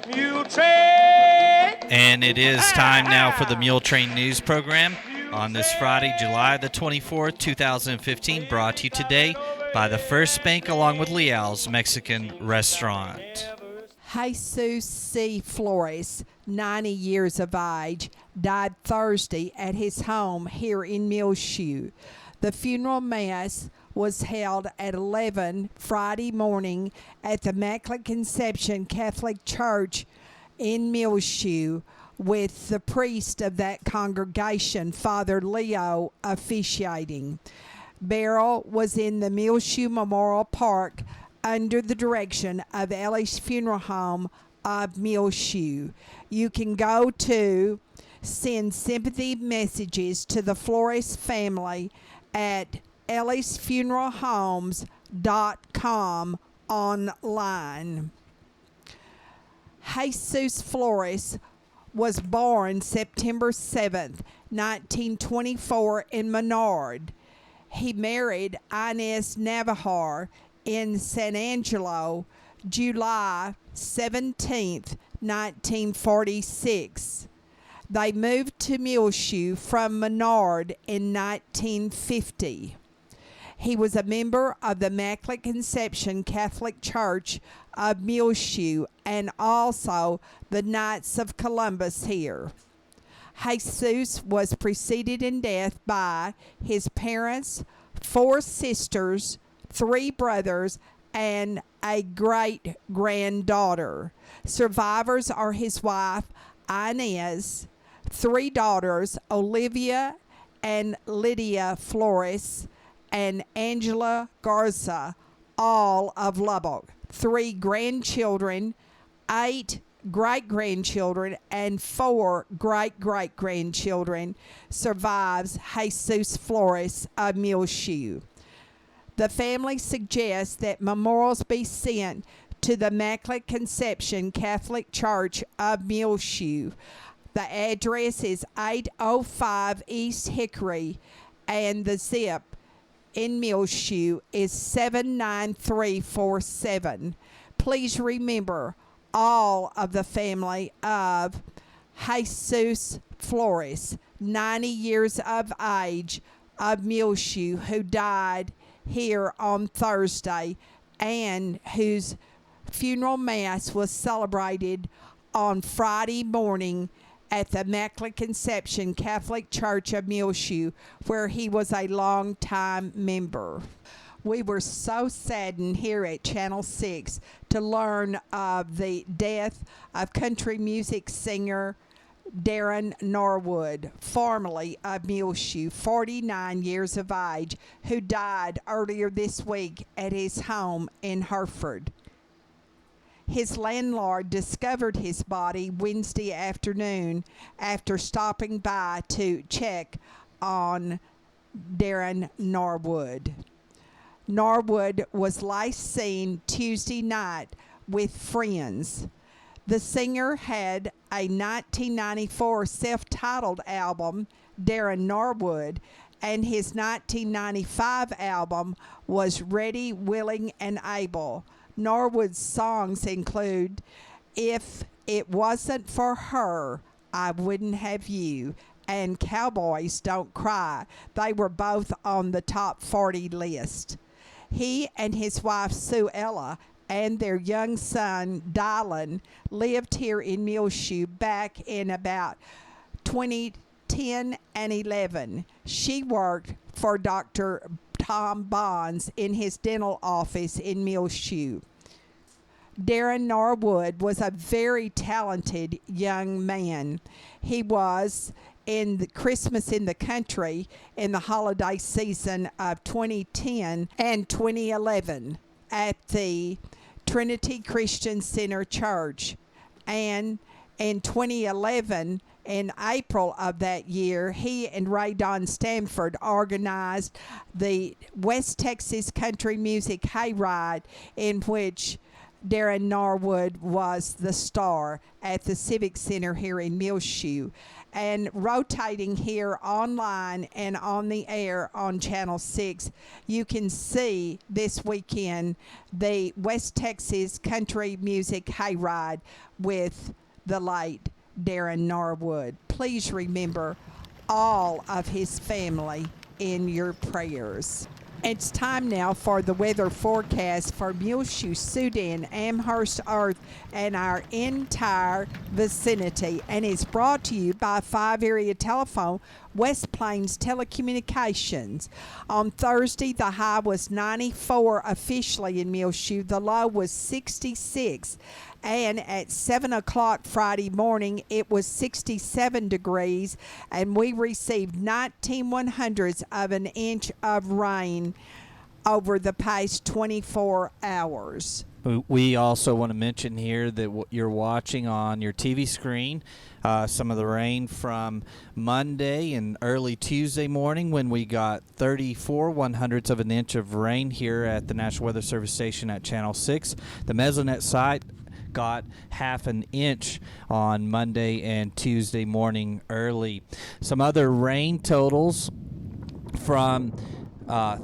Muletrain. And it is time now for the Muletrain News Program on this Friday, July the 24th, 2015, brought to you today by the First Bank along with Leal's Mexican Restaurant. Jesus C. Flores, 90 years of age, died Thursday at his home here in Muleshoe. The funeral mass was held at 11 Friday morning at the Immaculate Conception Catholic Church in Muleshoe, with the priest of that congregation, Father Leo, officiating. Burial was in the Muleshoe Memorial Park under the direction of Ellie's Funeral Home of Muleshoe. You can go to send sympathy messages to the Flores family at elliesfuneralhomes.com online. Jesus Flores was born September 7th, 1924 in Menard. He married Inez Navajar in San Angelo, July 17th, 1946. They moved to Muleshoe from Menard in 1950. He was a member of the Immaculate Conception Catholic Church of Muleshoe and also the Knights of Columbus here. Jesus was preceded in death by his parents, 4 sisters, 3 brothers, and a great-granddaughter. Survivors are his wife, Inez, 3 daughters, Olivia and Lydia Flores, and Angela Garza, all of Lubbock. 3 grandchildren, 8 great-grandchildren, and 4 great-great-grandchildren survives Jesus Flores of Muleshoe. The family suggests that memorials be sent to the Immaculate Conception Catholic Church of Muleshoe. The address is 805 East Hickory, and the zip in Muleshoe is 79347. Please remember all of the family of Jesus Flores, 90 years of age, of Muleshoe, who died here on Thursday and whose funeral mass was celebrated on Friday morning at the Immaculate Conception Catholic Church of Muleshoe, where he was a long-time member. We were so saddened here at Channel 6 to learn of the death of country music singer Darren Norwood, formerly of Muleshoe, 49 years of age, who died earlier this week at his home in Hereford. His landlord discovered his body Wednesday afternoon after stopping by to check on Darren Norwood. Norwood was last seen Tuesday night with friends. The singer had a 1994 self-titled album, Darren Norwood, and his 1995 album was Ready, Willing, and Able. Norwood's songs include If It Wasn't for Her, I Wouldn't Have You, and Cowboys Don't Cry. They were both on the top 40 list. He and his wife Sue Ella and their young son Dylan lived here in Muleshoe back in about 2010 and 11. She worked for Dr. Tom Bonds in his dental office in Muleshoe. Darren Norwood was a very talented young man. He was in the Christmas in the Country in the holiday season of 2010 and 2011 at the Trinity Christian Center Church. And in 2011, in April of that year, he and Ray Don Stanford organized the West Texas Country Music Hayride, in which Darren Norwood was the star at the Civic Center here in Muleshoe. and rotating here online and on the air on Channel 6. You can see this weekend the West Texas Country Music Hayride with the late Darren Norwood. Please remember all of his family in your prayers. It's time now for the weather forecast for Muleshoe, Sudan, Amherst, Earth, and our entire vicinity. And it's brought to you by 5 Area Telephone, West Plains Telecommunications. On Thursday, the high was 94 officially in Muleshoe. The low was 66. And at 7 o'clock Friday morning, it was 67 degrees, and we received 19/100ths of an inch of rain over the past 24 hours. We also want to mention here that what you're watching on your TV screen, some of the rain from Monday and early Tuesday morning when we got 34/100ths of an inch of rain here at the National Weather Service station at Channel 6. The Mesonet site got half an inch on Monday and Tuesday morning early. Some other rain totals from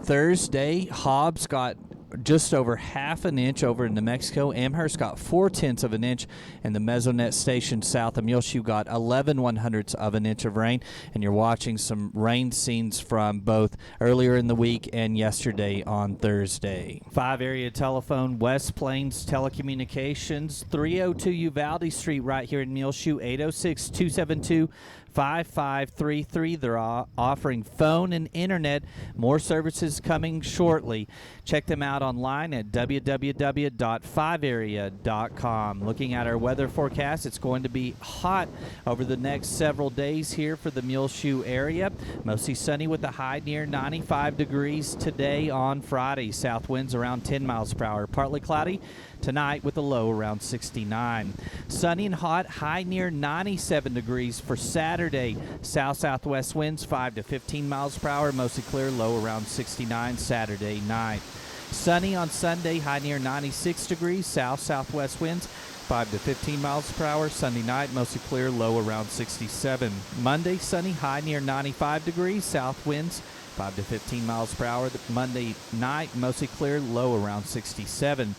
Thursday. Hobbs got just over half an inch over in New Mexico. Amherst got 4/10ths of an inch, and the Mesonet station south of Muleshoe got 11/100ths of an inch of rain. And you're watching some rain scenes from both earlier in the week and yesterday on Thursday. 5 Area Telephone, West Plains Telecommunications, 302 Uvalde Street right here in Muleshoe, 806-272-5533. They're offering phone and internet. More services coming shortly. Check them out online at www.5area.com. Looking at our weather forecast, it's going to be hot over the next several days here for the Muleshoe area. Mostly sunny with a high near 95 degrees today on Friday. South winds around 10 miles per hour. Partly cloudy tonight with a low around 69. Sunny and hot, high near 97 degrees for Saturday. South-southwest winds 5 to 15 miles per hour. Mostly clear, low around 69 Saturday night. Sunny on Sunday, high near 96 degrees. South-southwest winds 5 to 15 miles per hour. Sunday night, mostly clear, low around 67. Monday, sunny, high near 95 degrees. South winds 5 to 15 miles per hour. Monday night, mostly clear, low around 67.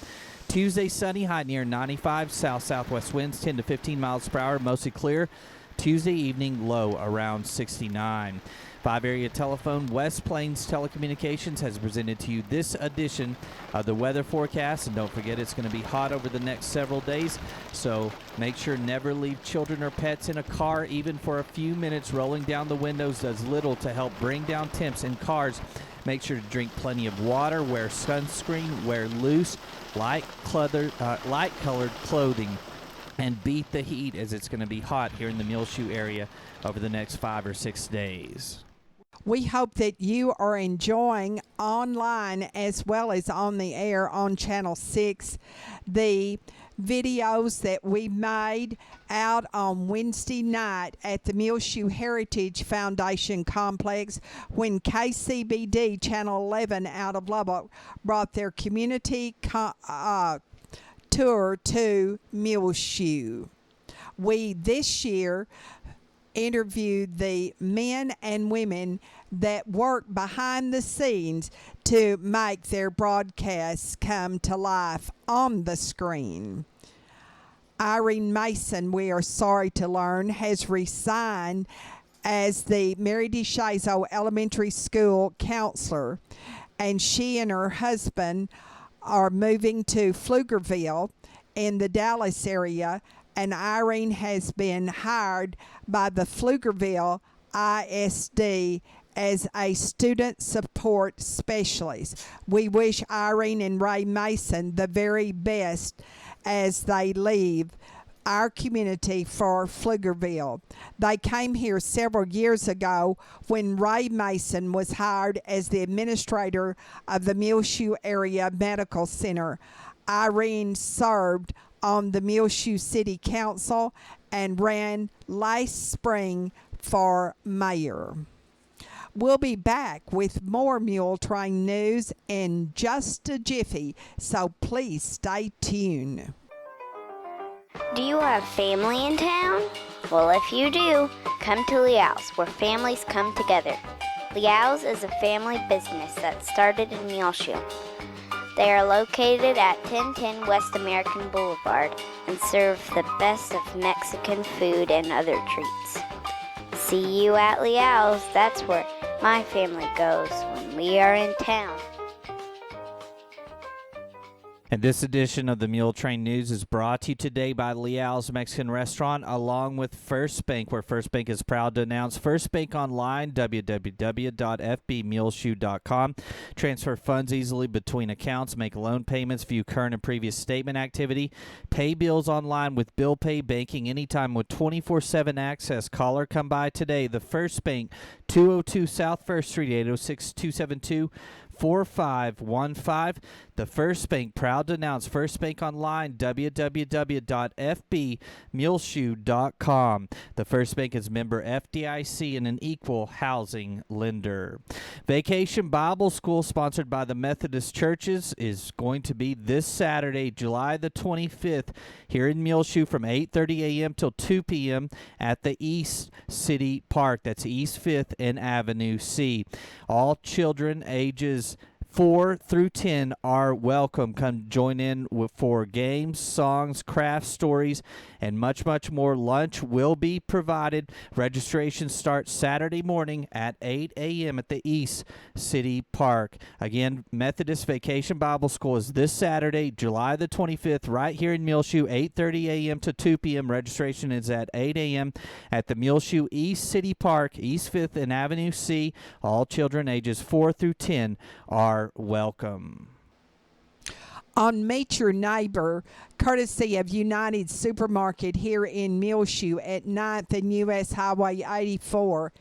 Tuesday, sunny, high near 95. South-southwest winds 10 to 15 miles per hour, mostly clear. Tuesday evening, low around 69. 5 Area Telephone, West Plains Telecommunications has presented to you this edition of the weather forecast. And don't forget, it's going to be hot over the next several days. So make sure never leave children or pets in a car, even for a few minutes. Rolling down the windows does little to help bring down temps in cars. Make sure to drink plenty of water, wear sunscreen, wear loose, light-colored clothing, and beat the heat as it's going to be hot here in the Muleshoe area over the next 5 or 6 days. We hope that you are enjoying online as well as on the air on Channel 6 the videos that we made out on Wednesday night at the Muleshoe Heritage Foundation Complex when KCBD Channel 11 out of Lubbock brought their community tour to Muleshoe. We this year interviewed the men and women that work behind the scenes to make their broadcasts come to life on the screen. Irene Mason, we are sorry to learn, has resigned as the Mary DeShazo Elementary School counselor, and she and her husband are moving to Pflugerville in the Dallas area, and Irene has been hired by the Pflugerville ISD as a student support specialist. We wish Irene and Ray Mason the very best as they leave our community for Pflugerville. They came here several years ago when Ray Mason was hired as the administrator of the Muleshoe Area Medical Center. Irene served on the Muleshoe City Council and ran last spring for mayor. We'll be back with more Muletrain news in just a jiffy, so please stay tuned. Do you have family in town? Well, if you do, come to Liao's, where families come together. Liao's is a family business that started in Muleshoe. They are located at 1010 West American Boulevard and serve the best of Mexican food and other treats. See you at Liao's. That's where my family goes when we are in town. And this edition of the Muletrain News is brought to you today by Liao's Mexican Restaurant, along with First Bank, where First Bank is proud to announce First Bank Online, www.fbmuleshoe.com. Transfer funds easily between accounts, make loan payments, view current and previous statement activity, pay bills online with bill pay banking anytime with 24/7 access. Call or come by today. The First Bank, 202 South First Street, 806-272-4515. The First Bank, proud to announce First Bank Online, www.fbmuleshoe.com. The First Bank is member FDIC and an equal housing lender. Vacation Bible School, sponsored by the Methodist Churches, is going to be this Saturday, July the 25th, here in Muleshoe from 8:30 a.m. till 2 p.m. at the East City Park. That's East 5th and Avenue C. All children ages 4 through 10 are welcome. Come join in for games, songs, craft stories, and much, much more. Lunch will be provided. Registration starts Saturday morning at 8 a.m. at the East City Park. Again, Methodist Vacation Bible School is this Saturday, July the 25th, right here in Muleshoe, 8:30 a.m. to 2 p.m. Registration is at 8 a.m. at the Muleshoe East City Park, East 5th and Avenue C. All children ages 4 through 10 are welcome. On Meet Your Neighbor, courtesy of United Supermarket here in Muleshoe at 9th and U.S. Highway 84,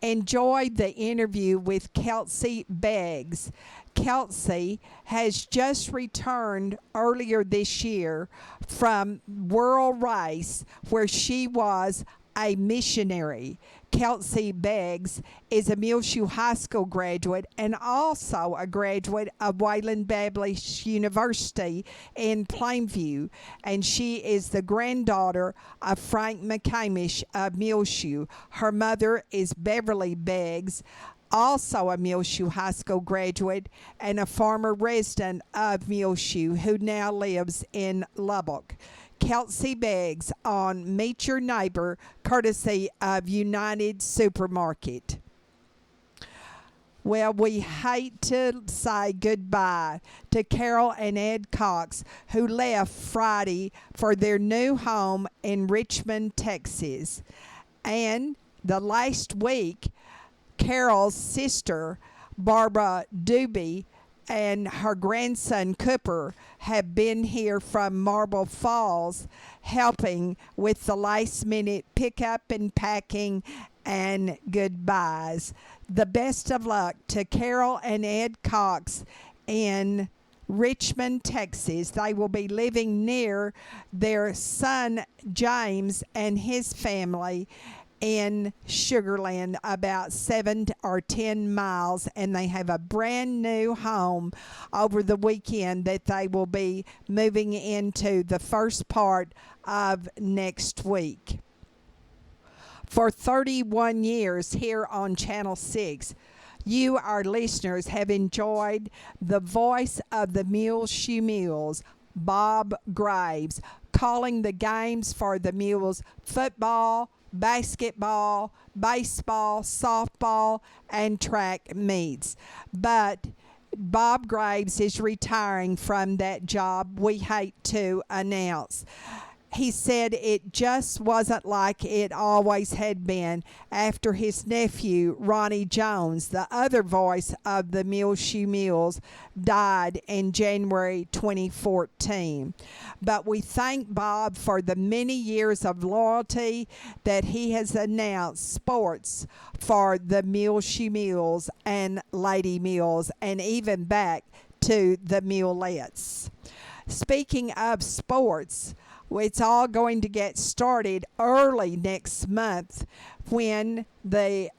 enjoyed the interview with Kelsey Beggs. Kelsey has just returned earlier this year from World Race, where she was a missionary. Kelsey Beggs is a Muleshoe High School graduate and also a graduate of Wayland Baptist University in Plainview, and she is the granddaughter of Frank McCamish of Muleshoe. Her mother is Beverly Beggs, also a Muleshoe High School graduate and a former resident of Muleshoe who now lives in Lubbock. Kelsey Beggs on Meet Your Neighbor, courtesy of United Supermarket. Well, we hate to say goodbye to Carol and Ed Cox, who left Friday for their new home in Richmond, Texas. And the last week, Carol's sister, Barbara Doobie, and her grandson Cooper have been here from Marble Falls helping with the last minute pickup and packing and goodbyes. The best of luck to Carol and Ed Cox in Richmond, Texas. They will be living near their son James and his family in Sugarland, about 7 or 10 miles, and they have a brand new home over the weekend that they will be moving into the first part of next week. For 31 years here on Channel 6, you, our listeners, have enjoyed the voice of the Muleshoe Mules, Bob Graves, calling the games for the Mules: football, basketball, baseball, softball, and track meets. But Bob Graves is retiring from that job, we hate to announce. He said it just wasn't like it always had been after his nephew, Ronnie Jones, the other voice of the Muleshoe Mules, died in January 2014. But we thank Bob for the many years of loyalty that he has announced sports for the Muleshoe Mules and Lady Mules, and even back to the Mulettes. Speaking of sports, it's all going to get started early next month when the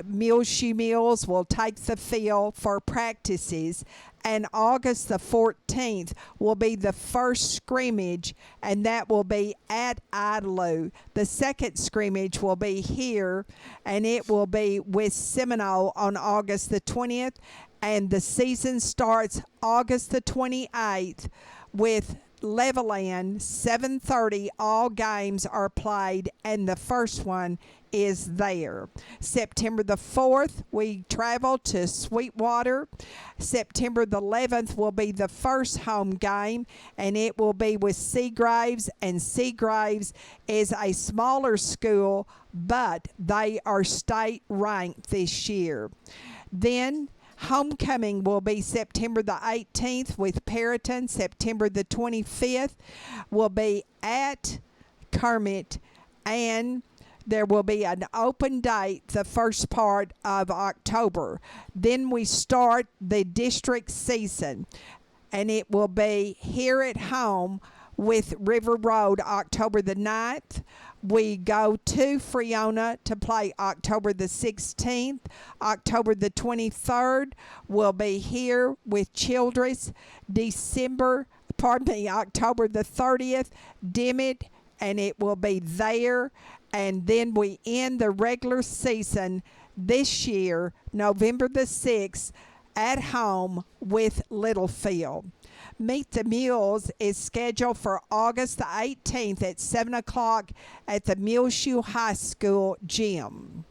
Muleshoe Mules will take the field for practices And August the 14th will be the first scrimmage, and that will be at Idalou. The second scrimmage will be here, and it will be with Seminole on August the 20th. And the season starts August the 28th with Levelland, 7:30. All games are played, and the first one is there. September the 4th, we travel to Sweetwater. September the 11th will be the first home game, and it will be with Seagraves. And Seagraves is a smaller school, but they are state ranked this year. Then homecoming will be September the 18th with Perryton. September the 25th will be at Kermit, and there will be an open date the first part of October. Then we start the district season, and it will be here at home with River Road October the 9th. We go to Freona to play October the 16th. October the 23rd, we'll be here with Childress. October the 30th, Dimmitt, and it will be there. And then we end the regular season this year, November the 6th, at home with Littlefield. Meet the Mules is scheduled for August the 18th at 7 o'clock at the Muleshoe High School gym.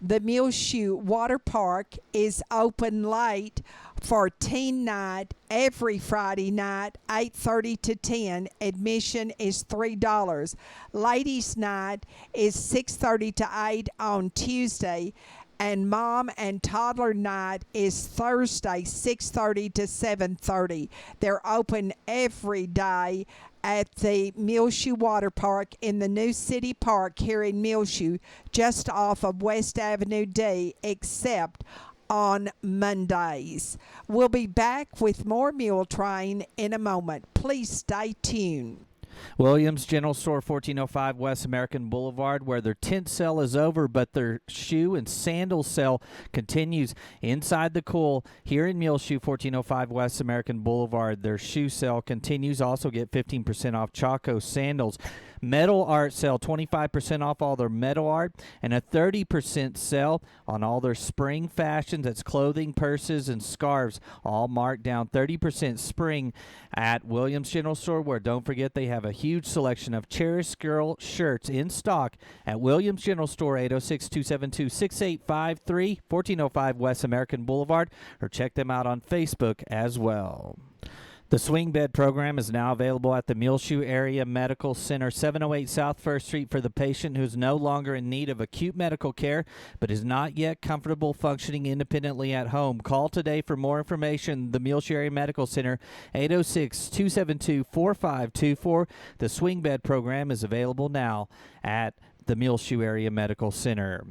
The Muleshoe Water Park is open late for teen night every Friday night, 8:30 to 10. Admission is $3. Ladies' night is 6:30 to 8 on Tuesday, and mom and toddler night is Thursday, 6:30 to 7:30. They're open every day at the Muleshoe Water Park in the new city park here in Muleshoe, just off of West Avenue D, except on Mondays. We'll be back with more Muletrain in a moment. Please stay tuned. Williams General Store, 1405 West American Boulevard, where their tent sale is over, but their shoe and sandal sale continues inside the cool here in Muleshoe, 1405 West American Boulevard. Their shoe sale continues. Also get 15% off Chaco sandals. Metal art sale, 25% off all their metal art, and a 30% sale on all their spring fashions. That's clothing, purses, and scarves, all marked down 30% spring at Williams General Store, where don't forget they have a huge selection of Cherish Girl shirts in stock at Williams General Store, 806-272-6853, 1405 West American Boulevard, or check them out on Facebook as well. The swing bed program is now available at the Muleshoe Area Medical Center, 708 South First Street, for the patient who is no longer in need of acute medical care but is not yet comfortable functioning independently at home. Call today for more information. The Muleshoe Area Medical Center, 806-272-4524. The swing bed program is available now at the Muleshoe Area Medical Center.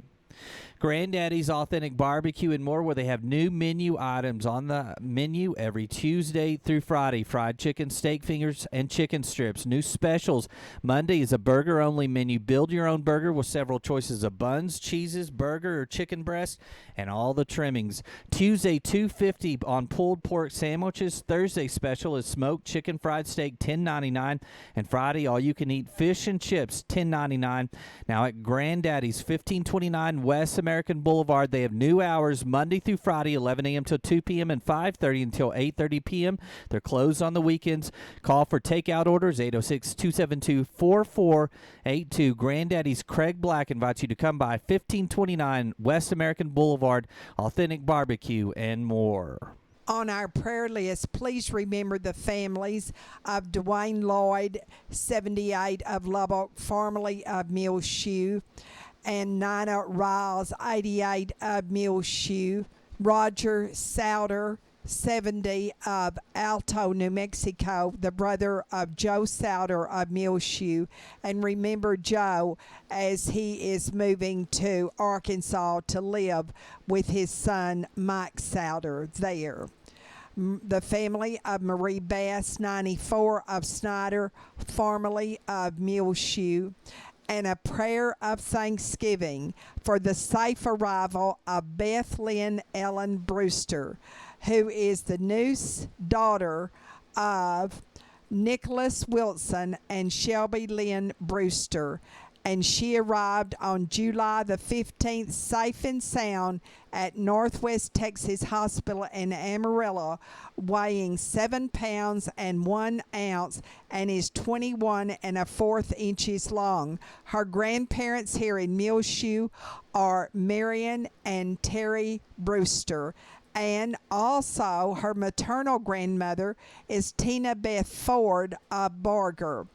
Granddaddy's Authentic Barbecue and more, where they have new menu items on the menu every Tuesday through Friday. Fried chicken, steak fingers, and chicken strips. New specials. Monday is a burger-only menu. Build your own burger with several choices of buns, cheeses, burger or chicken breast, and all the trimmings. Tuesday, $2.50 on pulled pork sandwiches. Thursday special is smoked chicken fried steak, $10.99. And Friday, all-you-can-eat fish and chips, $10.99. Now at Granddaddy's, 1529 West American Boulevard, they have new hours Monday through Friday, 11 a.m. till 2 p.m. and 5:30 until 8:30 p.m. They're closed on the weekends. Call for takeout orders, 806-272-4482. Granddaddy's Craig Black invites you to come by, 1529 West American Boulevard. Authentic barbecue and more. On our prayer list, please remember the families of Dwayne Lloyd, 78, of Lubbock, formerly of Muleshoe, and Nina Riles, 88, of Muleshoe, Roger Souter, 70, of Alto, New Mexico, the brother of Joe Souter of Muleshoe. And remember Joe as he is moving to Arkansas to live with his son Mike Souter there. The family of Marie Bass, 94, of Snyder, formerly of Muleshoe. And a prayer of thanksgiving for the safe arrival of Beth Lynn Ellen Brewster. who is the niece daughter of Nicholas Wilson and Shelby Lynn Brewster, and she arrived on July the 15th safe and sound at Northwest Texas Hospital in Amarillo, weighing 7 pounds and 1 ounce and is 21 1/4 inches long. Her grandparents here in Muleshoe are Marion and Terry Brewster. And also her maternal grandmother is Tina Beth Ford of Barger.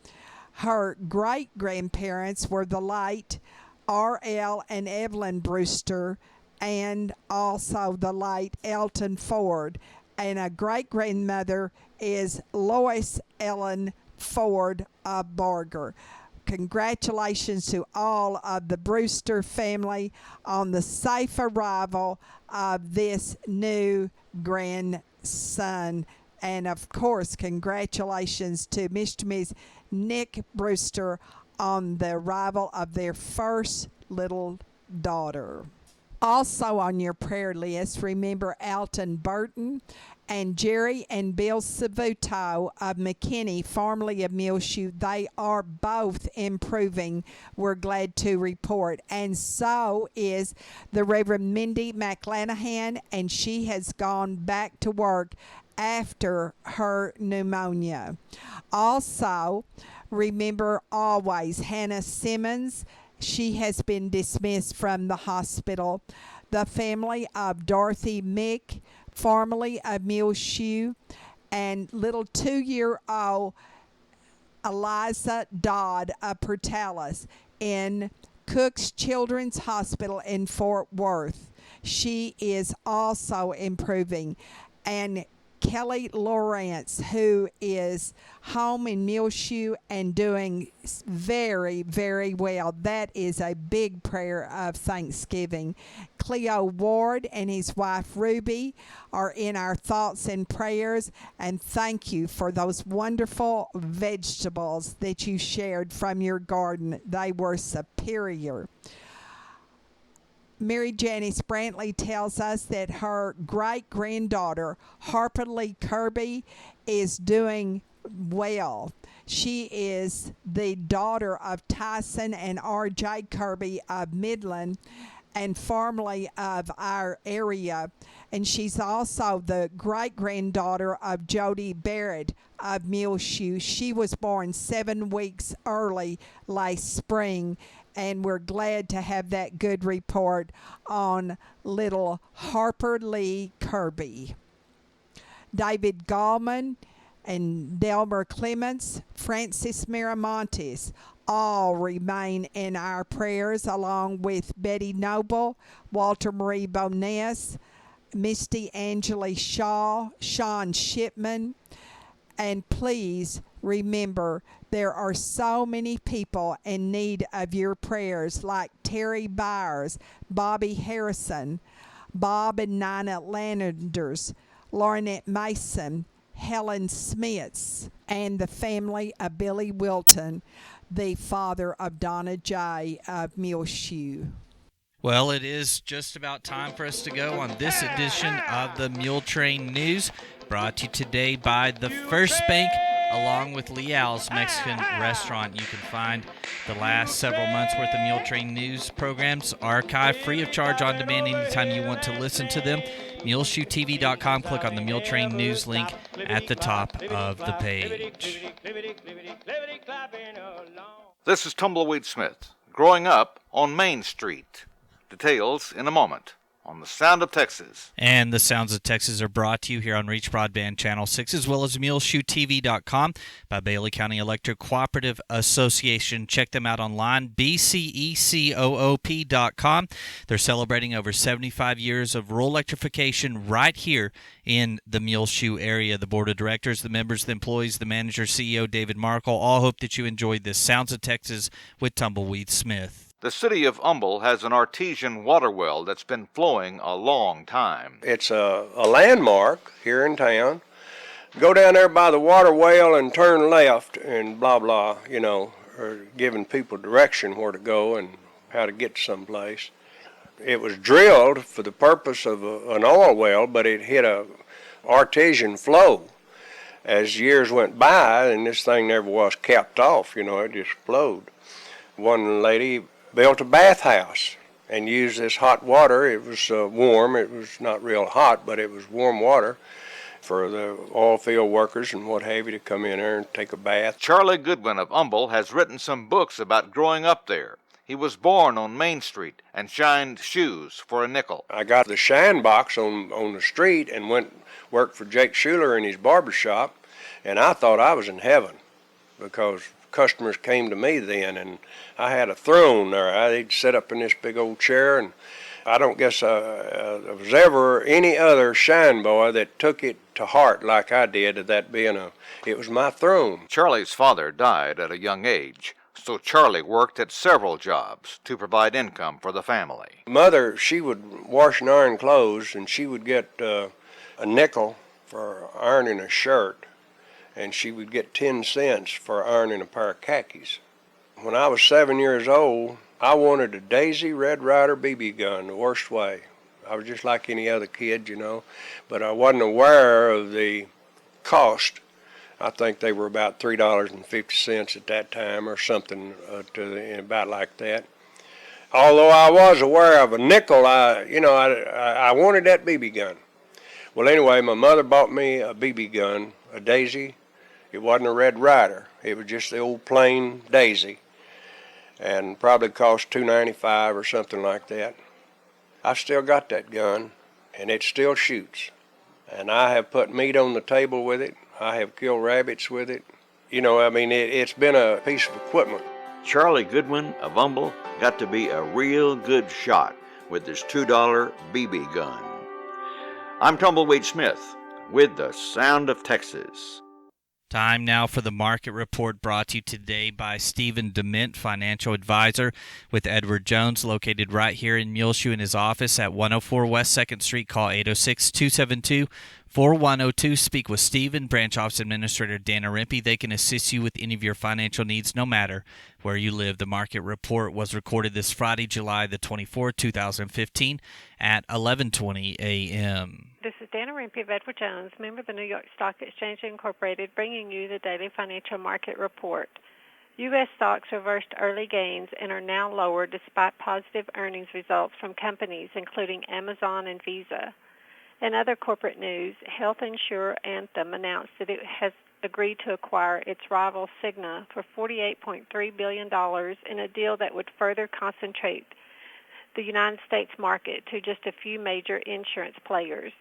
Her great-grandparents were the late R.L. and Evelyn Brewster, and also the late Elton Ford. And a great-grandmother is Lois Ellen Ford of Barger. Congratulations to all of the Brewster family on the safe arrival of this new grandson. And of course, congratulations to Mr. and Ms. Nick Brewster on the arrival of their first little daughter. Also on your prayer list, remember Alton Burton and Jerry and Bill Savuto of McKinney, formerly of Muleshoe. They are both improving, we're glad to report. And so is the Reverend Mindy McClanahan, and she has gone back to work after her pneumonia. Also, remember always Hannah Simmons. She has been dismissed from the hospital. The family of Dorothy Mick, formerly of Muleshoe, and little 2-year-old Eliza Dodd of Portales in Cook's Children's Hospital in Fort Worth. She is also improving. And Kelly Lawrence, who is home in Muleshoe and doing very, very well. That is a big prayer of thanksgiving. Cleo Ward and his wife Ruby are in our thoughts and prayers, and thank you for those wonderful vegetables that you shared from your garden. They were superior. Mary Janice Brantley tells us that her great-granddaughter, Harper Lee Kirby, is doing well. She is the daughter of Tyson and R.J. Kirby of Midland and formerly of our area. And she's also the great-granddaughter of Jody Barrett of Muleshoe. She was born 7 weeks early last spring, and we're glad to have that good report on little Harper Lee Kirby. David Gallman and Delmer Clements, Francis Miramontes, all remain in our prayers, along with Betty Noble, Walter Marie Boness, Misty Angeli Shaw, Sean Shipman. And please remember, there are so many people in need of your prayers, like Terry Byers, Bobby Harrison, Bob and Nina Landers, Lornette Mason, Helen Smits, and the family of Billy Wilton, the father of Donna J. of Muleshoe. Well, it is just about time for us to go on this edition of the Muletrain News, brought to you today by the First Bank, along with Leal's Mexican Restaurant. You can find the last several months' worth of Muletrain News programs archived free of charge on demand anytime you want to listen to them. MuleshoeTV.com. Click on the Muletrain News link at the top of the page. This is Tumbleweed Smith, growing up on Main Street. Details in a moment on The Sound of Texas. And The Sounds of Texas are brought to you here on Reach Broadband Channel 6, as well as MuleshoeTV.com by Bailey County Electric Cooperative Association. Check them out online, bcecoop.com. They're celebrating over 75 years of rural electrification right here in the Muleshoe area. The board of directors, the members, the employees, the manager, CEO David Markle, all hope that you enjoyed this Sounds of Texas with Tumbleweed Smith. The city of Humble has an artesian water well that's been flowing a long time. It's a landmark here in town. Go down there by the water well and turn left and blah, blah, or giving people direction where to go and how to get to someplace. It was drilled for the purpose of an oil well, but it hit a artesian flow. As years went by, and this thing never was capped off, it just flowed. One lady built a bathhouse and used this hot water. It was warm. It was not real hot, but it was warm water for the oil field workers and what have you to come in there and take a bath. Charlie Goodwin of Humble has written some books about growing up there. He was born on Main Street and shined shoes for a nickel. I got the shine box on the street and worked for Jake Schuler in his barber shop, and I thought I was in heaven because customers came to me then, and I had a throne there. I'd sit up in this big old chair, and I don't guess there was ever any other shine boy that took it to heart like I did, that being it was my throne. Charlie's father died at a young age, so Charlie worked at several jobs to provide income for the family. Mother, she would wash and iron clothes, and she would get a nickel for ironing a shirt, and she would get 10 cents for ironing a pair of khakis. When I was 7 years old, I wanted a Daisy Red Ryder BB gun the worst way. I was just like any other kid, but I wasn't aware of the cost. I think they were about $3.50 at that time or something about like that. Although I was aware of a nickel, I wanted that BB gun. Well, anyway, my mother bought me a BB gun, a Daisy. It wasn't a Red Ryder. It was just the old plain Daisy, and probably cost $2.95 or something like that. I've still got that gun, and it still shoots. And I have put meat on the table with it. I have killed rabbits with it. It's been a piece of equipment. Charlie Goodwin of Humble got to be a real good shot with his $2 BB gun. I'm Tumbleweed Smith with the Sound of Texas. Time now for the market report, brought to you today by Stephen DeMint, financial advisor with Edward Jones, located right here in Muleshoe in his office at 104 West 2nd Street. Call 806-272-4102. Speak with Stephen. Branch Office Administrator Dana Rempe. They can assist you with any of your financial needs, no matter where you live. The market report was recorded this Friday, July the 24th, 2015 at 11:20 a.m. This is Dana Rempe of Edward Jones, member of the New York Stock Exchange Incorporated, bringing you the daily financial market report. U.S. stocks reversed early gains and are now lower despite positive earnings results from companies including Amazon and Visa. In other corporate news, health insurer Anthem announced that it has agreed to acquire its rival Cigna for $48.3 billion in a deal that would further concentrate the United States market to just a few major insurance players.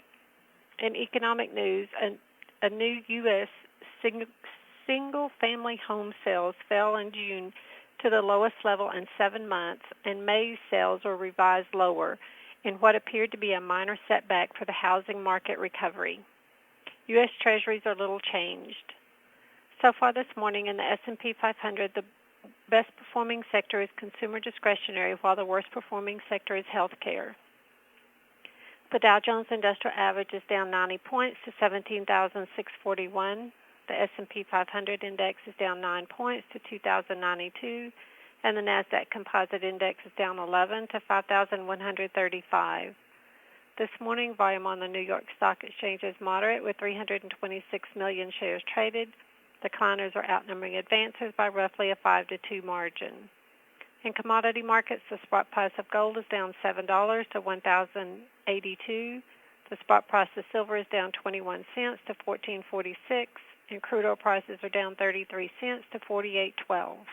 In economic news, a new U.S. single-family home sales fell in June to the lowest level in 7 months, and May's sales were revised lower in what appeared to be a minor setback for the housing market recovery. U.S. Treasuries are little changed. So far this morning in the S&P 500, the best-performing sector is consumer discretionary, while the worst-performing sector is healthcare. The Dow Jones Industrial Average is down 90 points to 17,641. The S&P 500 Index is down 9 points to 2,092. And the NASDAQ Composite Index is down 11 to 5,135. This morning, volume on the New York Stock Exchange is moderate, with 326 million shares traded. Decliners are outnumbering advancers by roughly a 5-2 margin. In commodity markets, the spot price of gold is down $7 to $1,082. The spot price of silver is down 21 cents to $14.46, and crude oil prices are down 33 cents to $48.12.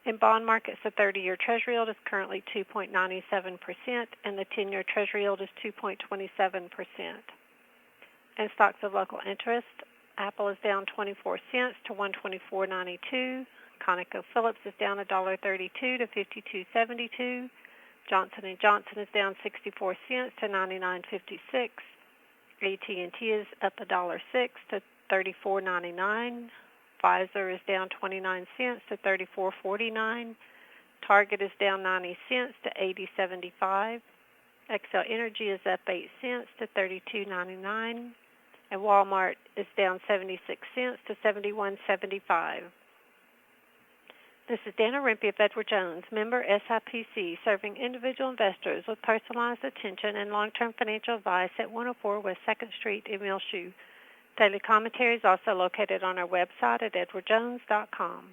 In bond markets, the 30-year Treasury yield is currently 2.97%, and the 10-year Treasury yield is 2.27%. In stocks of local interest, Apple is down 24 cents to $124.92. ConocoPhillips is down $1.32 to $52.72. Johnson & Johnson is down 64 cents to $99.56. AT&T is up $1.06 to $34.99. Pfizer is down 29 cents to $34.49. Target is down 90 cents to $80.75. Xcel Energy is up 8 cents to $32.99. And Walmart is down 76 cents to $71.75. This is Dana Rimpey of Edward Jones, member SIPC, serving individual investors with personalized attention and long-term financial advice at 104 West 2nd Street in Muleshoe. Daily commentary is also located on our website at edwardjones.com.